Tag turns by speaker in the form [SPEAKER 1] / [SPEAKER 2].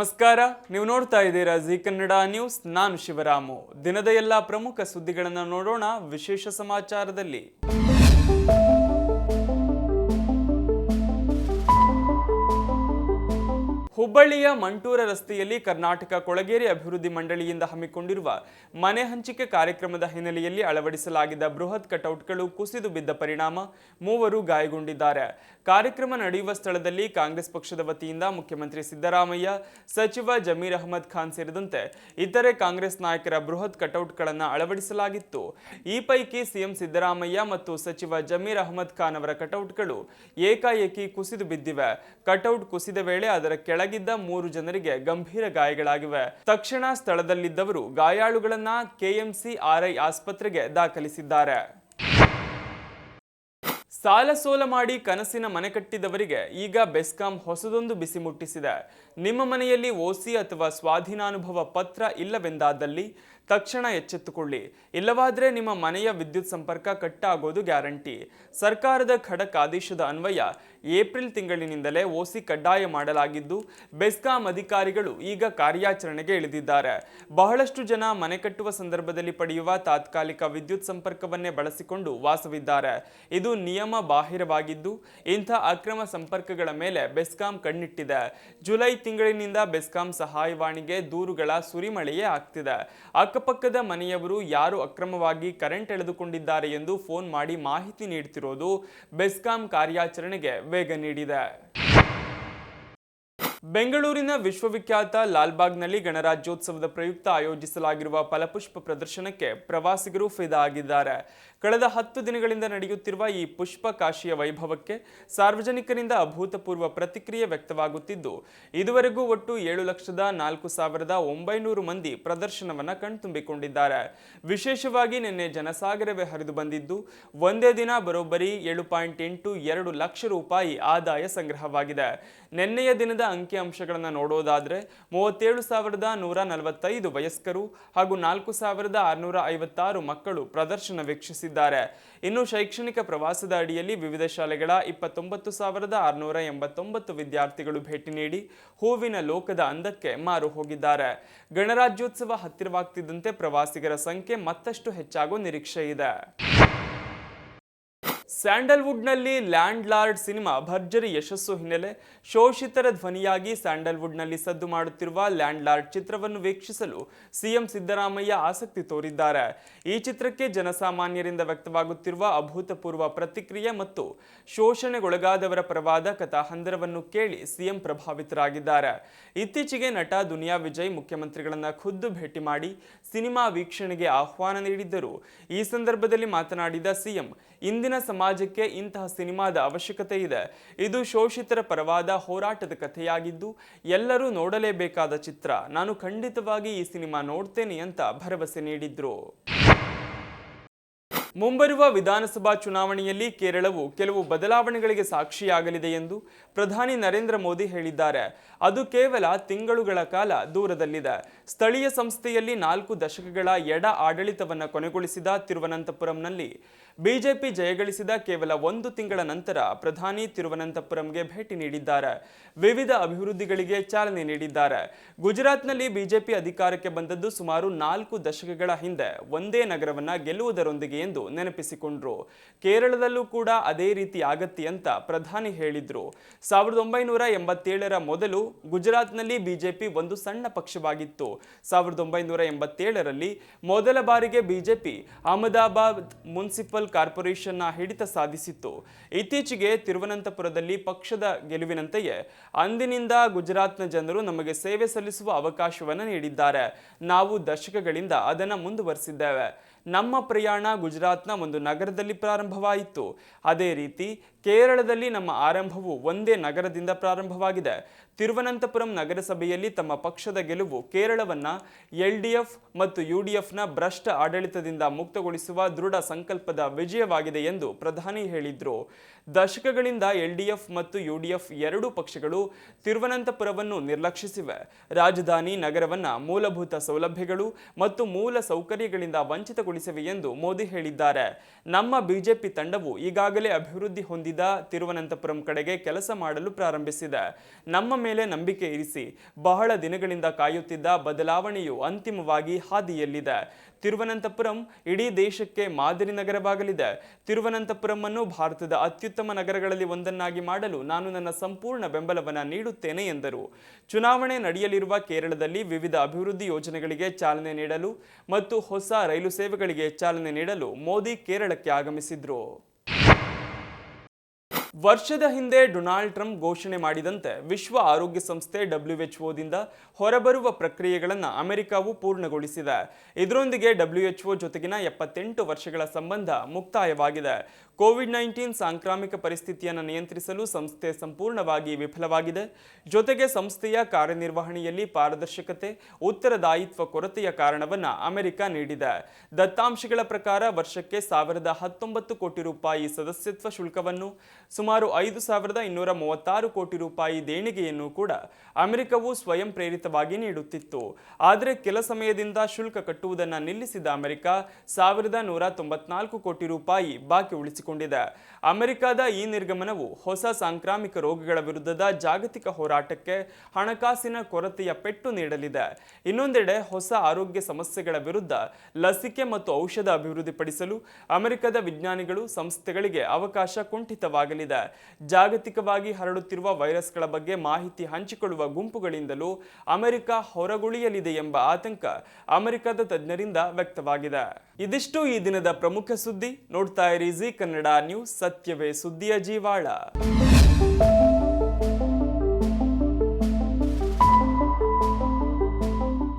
[SPEAKER 1] ನಮಸ್ಕಾರ, ನೀವು ನೋಡ್ತಾ ಇದ್ದೀರಾ ಜಿ ಕನ್ನಡ ನ್ಯೂಸ್. ನಾನು ಶಿವರಾಮು. ದಿನದ ಎಲ್ಲ ಪ್ರಮುಖ ಸುದ್ದಿಗಳನ್ನು ನೋಡೋಣ ವಿಶೇಷ ಸಮಾಚಾರದಲ್ಲಿ. ಹುಬ್ಬಳ್ಳಿಯ ಮಂಟೂರ ರಸ್ತೆಯಲ್ಲಿ ಕರ್ನಾಟಕ ಕೊಳಗೇರಿ ಅಭಿವೃದ್ಧಿ ಮಂಡಳಿಯಿಂದ ಹಮ್ಮಿಕೊಂಡಿರುವ ಮನೆ ಹಂಚಿಕೆ ಕಾರ್ಯಕ್ರಮದ ಹಿನ್ನೆಲೆಯಲ್ಲಿ ಅಳವಡಿಸಲಾಗಿದ್ದ ಬೃಹತ್ ಕಟೌಟ್ಗಳು ಕುಸಿದು ಬಿದ್ದ ಪರಿಣಾಮ ಮೂವರು ಗಾಯಗೊಂಡಿದ್ದಾರೆ. ಕಾರ್ಯಕ್ರಮ ನಡೆಯುವ ಸ್ಥಳದಲ್ಲಿ ಕಾಂಗ್ರೆಸ್ ಪಕ್ಷದ ವತಿಯಿಂದ ಮುಖ್ಯಮಂತ್ರಿ ಸಿದ್ದರಾಮಯ್ಯ, ಸಚಿವ ಜಮೀರ್ ಅಹಮದ್ ಖಾನ್ ಸೇರಿದಂತೆ ಇತರೆ ಕಾಂಗ್ರೆಸ್ ನಾಯಕರ ಬೃಹತ್ ಕಟೌಟ್ಗಳನ್ನು ಅಳವಡಿಸಲಾಗಿತ್ತು. ಈ ಪೈಕಿ ಸಿಎಂ ಸಿದ್ದರಾಮಯ್ಯ ಮತ್ತು ಸಚಿವ ಜಮೀರ್ ಅಹಮದ್ ಖಾನ್ ಅವರ ಕಟೌಟ್ಗಳು ಏಕಾಏಕಿ ಕುಸಿದು ಬಿದ್ದಿವೆ. ಕಟೌಟ್ ಕುಸಿದ ವೇಳೆ ಅದರ ಕೆಳಗಿದ್ದ 3 ಜನರಿಗೆ ಗಂಭೀರ ಗಾಯಗಳಾಗಿವೆ. ತಕ್ಷಣ ಸ್ಥಳದಲ್ಲಿದ್ದವರು ಗಾಯಾಳುಗಳನ್ನ ಕೆಎಂಸಿ ಆರ್ಐ ಆಸ್ಪತ್ರೆಗೆ ದಾಖಲಿಸಿದ್ದಾರೆ. ಸಾಲ ಸೋಲ ಮಾಡಿ ಕನಸಿನ ಮನೆ ಕಟ್ಟಿದವರಿಗೆ ಈಗ ಬೆಸ್ಕಾಂ ಹೊಸದೊಂದು ಬಿಸಿ ಮುಟ್ಟಿಸಿದೆ. ನಿಮ್ಮ ಮನೆಯಲ್ಲಿ ಓಸಿ ಅಥವಾ ಸ್ವಾಧೀನಾನುಭವ ಪತ್ರ ಇಲ್ಲವೆಂದಾದಲ್ಲಿ ತಕ್ಷಣ ಎಚ್ಚೆತ್ತುಕೊಳ್ಳಿ. ಇಲ್ಲವಾದರೆ ನಿಮ್ಮ ಮನೆಯ ವಿದ್ಯುತ್ ಸಂಪರ್ಕ ಕಟ್ ಆಗೋದು ಗ್ಯಾರಂಟಿ. ಸರ್ಕಾರದ ಖಡಕ್ ಆದೇಶದ ಅನ್ವಯ ಏಪ್ರಿಲ್ ತಿಂಗಳಿನಿಂದಲೇ ಓಸಿ ಕಡ್ಡಾಯ ಮಾಡಲಾಗಿದ್ದು, ಬೆಸ್ಕಾಂ ಅಧಿಕಾರಿಗಳು ಈಗ ಕಾರ್ಯಾಚರಣೆಗೆ ಇಳಿದಿದ್ದಾರೆ. ಬಹಳಷ್ಟು ಜನ ಮನೆ ಕಟ್ಟುವ ಸಂದರ್ಭದಲ್ಲಿ ಪಡೆಯುವ ತಾತ್ಕಾಲಿಕ ವಿದ್ಯುತ್ ಸಂಪರ್ಕವನ್ನೇ ಬಳಸಿಕೊಂಡು ವಾಸವಿದ್ದಾರೆ. ಇದು ನಿಯಮ ಬಾಹಿರವಾಗಿದ್ದು, ಇಂಥ ಅಕ್ರಮ ಸಂಪರ್ಕಗಳ ಮೇಲೆ ಬೆಸ್ಕಾಂ ಕಣ್ಣಿಟ್ಟಿದೆ. ಜುಲೈ ತಿಂಗಳಿನಿಂದ ಬೆಸ್ಕಾಂ ಸಹಾಯವಾಣಿಗೆ ದೂರುಗಳ ಸುರಿಮಳೆಯೇ ಆಗ್ತಿದೆ. ಅಕ್ಕಪಕ್ಕದ ಮನೆಯವರು ಯಾರು ಅಕ್ರಮವಾಗಿ ಕರೆಂಟ್ ಎಳೆದುಕೊಂಡಿದ್ದಾರೆ ಎಂದು ಫೋನ್ ಮಾಡಿ ಮಾಹಿತಿ ನೀಡುತ್ತಿರುವುದು ಬೆಸ್ಕಾಂ ಕಾರ್ಯಾಚರಣೆಗೆ ವೇಗ ನೀಡಿದೆ. ಬೆಂಗಳೂರಿನ ವಿಶ್ವವಿಖ್ಯಾತ ಲಾಲ್ಬಾಗ್ನಲ್ಲಿ ಗಣರಾಜ್ಯೋತ್ಸವದ ಪ್ರಯುಕ್ತ ಆಯೋಜಿಸಲಾಗಿರುವ ಫಲಪುಷ್ಪ ಪ್ರದರ್ಶನಕ್ಕೆ ಪ್ರವಾಸಿಗರು ಫಿದಾ ಆಗಿದ್ದಾರೆ. ಕಳೆದ 10 ದಿನಗಳಿಂದ ನಡೆಯುತ್ತಿರುವ ಈ ಪುಷ್ಪ ಕಾಶಿಯ ವೈಭವಕ್ಕೆ ಸಾರ್ವಜನಿಕರಿಂದ ಅಭೂತಪೂರ್ವ ಪ್ರತಿಕ್ರಿಯೆ ವ್ಯಕ್ತವಾಗುತ್ತಿದ್ದು, ಇದುವರೆಗೂ ಒಟ್ಟು 7,04,900 ಮಂದಿ ಪ್ರದರ್ಶನವನ್ನು ಕಣ್ತುಂಬಿಕೊಂಡಿದ್ದಾರೆ. ವಿಶೇಷವಾಗಿ ನಿನ್ನೆ ಜನಸಾಗರವೇ ಹರಿದು ಬಂದಿದ್ದು, ಒಂದೇ ದಿನ ಬರೋಬ್ಬರಿ 7.82 ಲಕ್ಷ ರೂಪಾಯಿ ಆದಾಯ ಸಂಗ್ರಹವಾಗಿದೆ. ನಿನ್ನೆಯ ದಿನದ ಅಂಕಿಅಂಶಗಳನ್ನು ನೋಡೋದಾದ್ರೆ 37,145 ವಯಸ್ಕರು ಹಾಗೂ 4,656 ಮಕ್ಕಳು ಪ್ರದರ್ಶನ ವೀಕ್ಷಿಸಿದ್ದಾರೆ. ಇನ್ನು ಶೈಕ್ಷಣಿಕ ಪ್ರವಾಸದ ಅಡಿಯಲ್ಲಿ ವಿವಿಧ ಶಾಲೆಗಳ 29,689 ವಿದ್ಯಾರ್ಥಿಗಳು ಭೇಟಿ ನೀಡಿ ಹೂವಿನ ಲೋಕದ ಅಂದಕ್ಕೆ ಮಾರು ಹೋಗಿದ್ದಾರೆ. ಗಣರಾಜ್ಯೋತ್ಸವ ಹತ್ತಿರವಾಗ್ತಿದ್ದಂತೆ ಪ್ರವಾಸಿಗರ ಸಂಖ್ಯೆ ಮತ್ತಷ್ಟು ಹೆಚ್ಚಾಗುವ ನಿರೀಕ್ಷೆ ಇದೆ. ಸ್ಯಾಂಡಲ್ವುಡ್ನಲ್ಲಿ ಲ್ಯಾಂಡ್ ಲಾರ್ಡ್ ಸಿನಿಮಾ ಭರ್ಜರಿ ಯಶಸ್ಸು ಹಿನ್ನೆಲೆ ಶೋಷಿತರ ಧ್ವನಿಯಾಗಿ ಸ್ಯಾಂಡಲ್ವುಡ್ನಲ್ಲಿ ಸದ್ದು ಮಾಡುತ್ತಿರುವ ಲ್ಯಾಂಡ್ ಲಾರ್ಡ್ ಚಿತ್ರವನ್ನು ವೀಕ್ಷಿಸಲು ಸಿಎಂ ಸಿದ್ದರಾಮಯ್ಯ ಆಸಕ್ತಿ ತೋರಿದ್ದಾರೆ. ಈ ಚಿತ್ರಕ್ಕೆ ಜನಸಾಮಾನ್ಯರಿಂದ ವ್ಯಕ್ತವಾಗುತ್ತಿರುವ ಅಭೂತಪೂರ್ವ ಪ್ರತಿಕ್ರಿಯೆ ಮತ್ತು ಶೋಷಣೆಗೊಳಗಾದವರ ಪರವಾದ ಕಥಾಹಂದರವನ್ನು ಕೇಳಿ ಸಿಎಂ ಪ್ರಭಾವಿತರಾಗಿದ್ದಾರೆ. ಇತ್ತೀಚೆಗೆ ನಟ ದುನಿಯಾ ವಿಜಯ್ ಮುಖ್ಯಮಂತ್ರಿಗಳನ್ನ ಖುದ್ದು ಭೇಟಿ ಮಾಡಿ ಸಿನಿಮಾ ವೀಕ್ಷಣೆಗೆ ಆಹ್ವಾನ ನೀಡಿದ್ದರು. ಈ ಸಂದರ್ಭದಲ್ಲಿ ಮಾತನಾಡಿದ ಸಿಎಂ, ಇಂದಿನ ಸಮಾಜಕ್ಕೆ ಇಂತಹ ಸಿನಿಮಾದ ಅವಶ್ಯಕತೆ ಇದೆ. ಇದು ಶೋಷಿತರ ಪರವಾದ ಹೋರಾಟದ ಕಥೆಯಾಗಿದ್ದು ಎಲ್ಲರೂ ನೋಡಲೇಬೇಕಾದ ಚಿತ್ರ. ನಾನು ಖಂಡಿತವಾಗಿ ಈ ಸಿನಿಮಾ ನೋಡ್ತೇನೆ ಅಂತ ಭರವಸೆ ನೀಡಿದ್ರು. ಮುಂಬರುವ ವಿಧಾನಸಭಾ ಚುನಾವಣೆಯಲ್ಲಿ ಕೇರಳವು ಕೆಲವು ಬದಲಾವಣೆಗಳಿಗೆ ಸಾಕ್ಷಿಯಾಗಲಿದೆ ಎಂದು ಪ್ರಧಾನಿ ನರೇಂದ್ರ ಮೋದಿ ಹೇಳಿದ್ದಾರೆ. ಅದು ಕೇವಲ ತಿಂಗಳುಗಳ ಕಾಲ ದೂರದಲ್ಲಿದೆ. ಸ್ಥಳೀಯ ಸಂಸ್ಥೆಯಲ್ಲಿ 4 ದಶಕಗಳ ಎಡ ಆಡಳಿತವನ್ನು ಕೊನೆಗೊಳಿಸಿದ ತಿರುವನಂತಪುರಂನಲ್ಲಿ ಬಿಜೆಪಿ ಜಯಗಳಿಸಿದ ಕೇವಲ 1 ತಿಂಗಳ ನಂತರ ಪ್ರಧಾನಿ ತಿರುವನಂತಪುರಂಗೆ ಭೇಟಿ ನೀಡಿದ್ದಾರೆ. ವಿವಿಧ ಅಭಿವೃದ್ಧಿಗಳಿಗೆ ಚಾಲನೆ ನೀಡಿದ್ದಾರೆ. ಗುಜರಾತ್ನಲ್ಲಿ ಬಿಜೆಪಿ ಅಧಿಕಾರಕ್ಕೆ ಬಂದದ್ದು ಸುಮಾರು 4 ದಶಕಗಳ ಹಿಂದೆ ಒಂದೇ ನಗರವನ್ನ ಗೆಲ್ಲುವುದರೊಂದಿಗೆ ಎಂದು ನೆನಪಿಸಿಕೊಂಡ್ರು. ಕೇರಳದಲ್ಲೂ ಕೂಡ ಅದೇ ರೀತಿ ಆಗತ್ತೆ ಅಂತ ಪ್ರಧಾನಿ ಹೇಳಿದ್ರು. 1987ರ ಮೊದಲು ಗುಜರಾತ್ನಲ್ಲಿ ಬಿಜೆಪಿ ಒಂದು ಸಣ್ಣ ಪಕ್ಷವಾಗಿತ್ತು. 1987ರಲ್ಲಿ ಮೊದಲ ಬಾರಿಗೆ ಬಿಜೆಪಿ ಅಹಮದಾಬಾದ್ ಮುನ್ಸಿಪಲ್ ಕಾರ್ಪೊರೇಷನ್ನ ಹಿಡಿತ ಸಾಧಿಸಿತ್ತು. ಇತ್ತೀಚೆಗೆ ತಿರುವನಂತಪುರದಲ್ಲಿ ಪಕ್ಷದ ಗೆಲುವಿನಂತೆಯೇ ಅಂದಿನಿಂದ ಗುಜರಾತ್ನ ಜನರು ನಮಗೆ ಸೇವೆ ಸಲ್ಲಿಸುವ ಅವಕಾಶವನ್ನು ನೀಡಿದ್ದಾರೆ. ನಾವು ದಶಕಗಳಿಂದ ಅದನ್ನು ಮುಂದುವರಿಸಿದ್ದೇವೆ. ನಮ್ಮ ಪ್ರಯಾಣ ಗುಜರಾತ್ನ ಒಂದು ನಗರದಲ್ಲಿ ಪ್ರಾರಂಭವಾಯಿತು. ಅದೇ ರೀತಿ ಕೇರಳದಲ್ಲಿ ನಮ್ಮ ಆರಂಭವು ಒಂದೇ ನಗರದಿಂದ ಪ್ರಾರಂಭವಾಗಿದೆ. ತಿರುವನಂತಪುರಂ ನಗರಸಭೆಯಲ್ಲಿ ತಮ್ಮ ಪಕ್ಷದ ಗೆಲುವು ಕೇರಳವನ್ನ LDF ಮತ್ತು UDFನ ಭ್ರಷ್ಟ ಆಡಳಿತದಿಂದ ಮುಕ್ತಗೊಳಿಸುವ ದೃಢ ಸಂಕಲ್ಪದ ವಿಜಯವಾಗಿದೆ ಎಂದು ಪ್ರಧಾನಿ ಹೇಳಿದ್ರು. ದಶಕಗಳಿಂದ LDF ಮತ್ತು UDF ಎರಡೂ ಪಕ್ಷಗಳು ತಿರುವನಂತಪುರವನ್ನು ನಿರ್ಲಕ್ಷಿಸಿವೆ. ರಾಜಧಾನಿ ನಗರವನ್ನ ಮೂಲಭೂತ ಸೌಲಭ್ಯಗಳು ಮತ್ತು ಮೂಲ ಸೌಕರ್ಯಗಳಿಂದ ವಂಚಿತಗೊಳಿಸಿವೆ ಪೂರ್ಣಗೊಳಿಸಿವೆ ಎಂದು ಮೋದಿ ಹೇಳಿದ್ದಾರೆ. ನಮ್ಮ ಬಿಜೆಪಿ ತಂಡವು ಈಗಾಗಲೇ ಅಭಿವೃದ್ಧಿ ಹೊಂದಿದ ತಿರುವನಂತಪುರಂ ಕಡೆಗೆ ಕೆಲಸ ಮಾಡಲು ಪ್ರಾರಂಭಿಸಿದೆ. ನಮ್ಮ ಮೇಲೆ ನಂಬಿಕೆ ಇರಿಸಿ. ಬಹಳ ದಿನಗಳಿಂದ ಕಾಯುತ್ತಿದ್ದ ಬದಲಾವಣೆಯು ಅಂತಿಮವಾಗಿ ಹಾದಿಯಲ್ಲಿದೆ. ತಿರುವನಂತಪುರಂ ಇಡೀ ದೇಶಕ್ಕೆ ಮಾದರಿ ನಗರವಾಗಲಿದೆ. ತಿರುವನಂತಪುರಂ ಅನ್ನು ಭಾರತದ ಅತ್ಯುತ್ತಮ ನಗರಗಳಲ್ಲಿ ಒಂದನ್ನಾಗಿ ಮಾಡಲು ನಾನು ನನ್ನ ಸಂಪೂರ್ಣ ಬೆಂಬಲವನ್ನು ನೀಡುತ್ತೇನೆ ಎಂದರು. ಚುನಾವಣೆ ನಡೆಯಲಿರುವ ಕೇರಳದಲ್ಲಿ ವಿವಿಧ ಅಭಿವೃದ್ಧಿ ಯೋಜನೆಗಳಿಗೆ ಚಾಲನೆ ನೀಡಲು ಮತ್ತು ಹೊಸ ರೈಲು ಸೇವೆಗಳಿಗೆ ಚಾಲನೆ ನೀಡಲು ಮೋದಿ ಕೇರಳಕ್ಕೆ ಆಗಮಿಸಿದ್ರು. ವರ್ಷದ ಹಿಂದೆ ಡೊನಾಲ್ಡ್ ಟ್ರಂಪ್ ಘೋಷಣೆ ಮಾಡಿದಂತೆ ವಿಶ್ವ ಆರೋಗ್ಯ ಸಂಸ್ಥೆ WHO ಹೊರಬರುವ ಪ್ರಕ್ರಿಯೆಗಳನ್ನು ಅಮೆರಿಕವು ಪೂರ್ಣಗೊಳಿಸಿದೆ. ಇದರೊಂದಿಗೆ WHO ಜೊತೆಗಿನ 78 ವರ್ಷಗಳ ಸಂಬಂಧ ಮುಕ್ತಾಯವಾಗಿದೆ. ಕೋವಿಡ್-19 ಸಾಂಕ್ರಾಮಿಕ ಪರಿಸ್ಥಿತಿಯನ್ನು ನಿಯಂತ್ರಿಸಲು ಸಂಸ್ಥೆ ಸಂಪೂರ್ಣವಾಗಿ ವಿಫಲವಾಗಿದೆ. ಜೊತೆಗೆ ಸಂಸ್ಥೆಯ ಕಾರ್ಯನಿರ್ವಹಣೆಯಲ್ಲಿ ಪಾರದರ್ಶಕತೆ, ಉತ್ತರದಾಯಿತ್ವ ಕೊರತೆಯ ಕಾರಣವನ್ನು ಅಮೆರಿಕ ನೀಡಿದೆ. ದತ್ತಾಂಶಗಳ ಪ್ರಕಾರ ವರ್ಷಕ್ಕೆ 1019 ಕೋಟಿ ರೂಪಾಯಿ ಸದಸ್ಯತ್ವ ಶುಲ್ಕವನ್ನು, ಸುಮಾರು 5236 ಕೋಟಿ ರೂಪಾಯಿ ದೇಣಿಗೆಯನ್ನು ಕೂಡ ಅಮೆರಿಕವು ಸ್ವಯಂ ಪ್ರೇರಿತವಾಗಿ ನೀಡುತ್ತಿತ್ತು. ಆದರೆ ಕೆಲ ಸಮಯದಿಂದ ಶುಲ್ಕ ಕಟ್ಟುವುದನ್ನು ನಿಲ್ಲಿಸಿದ ಅಮೆರಿಕ 1194 ಕೋಟಿ ರೂಪಾಯಿ ಬಾಕಿ ಉಳಿಸಿಕೊಂಡಿದೆ. ಅಮೆರಿಕದ ಈ ನಿರ್ಗಮನವು ಹೊಸ ಸಾಂಕ್ರಾಮಿಕ ರೋಗಗಳ ವಿರುದ್ಧದ ಜಾಗತಿಕ ಹೋರಾಟಕ್ಕೆ ಹಣಕಾಸಿನ ಕೊರತೆಯ ಪೆಟ್ಟು ನೀಡಲಿದೆ. ಇನ್ನೊಂದೆಡೆ ಹೊಸ ಆರೋಗ್ಯ ಸಮಸ್ಯೆಗಳ ವಿರುದ್ಧ ಲಸಿಕೆ ಮತ್ತು ಔಷಧ ಅಭಿವೃದ್ಧಿಪಡಿಸಲು ಅಮೆರಿಕದ ವಿಜ್ಞಾನಿಗಳು ಸಂಸ್ಥೆಗಳಿಗೆ ಅವಕಾಶ ಕುಂಠಿತವಾಗಲಿದೆ. ಜಾಗತಿಕವಾಗಿ ಹರಡುತ್ತಿರುವ ವೈರಸ್ಗಳ ಬಗ್ಗೆ ಮಾಹಿತಿ ಹಂಚಿಕೊಳ್ಳುವ ಗುಂಪುಗಳಿಂದಲೂ ಅಮೆರಿಕ ಹೊರಗುಳಿಯಲಿದೆ ಎಂಬ ಆತಂಕ ಅಮೆರಿಕದ ತಜ್ಞರಿಂದ ವ್ಯಕ್ತವಾಗಿದೆ. ಇದಿಷ್ಟು ಈ ದಿನದ ಪ್ರಮುಖ ಸುದ್ದಿ. ನೋಡ್ತಾ ಇರಿ ಜೀ ಕನ್ನಡ ನ್ಯೂಸ್, ಸತ್ಯವೇ ಸುದ್ದಿಯ ಜೀವಾಳ.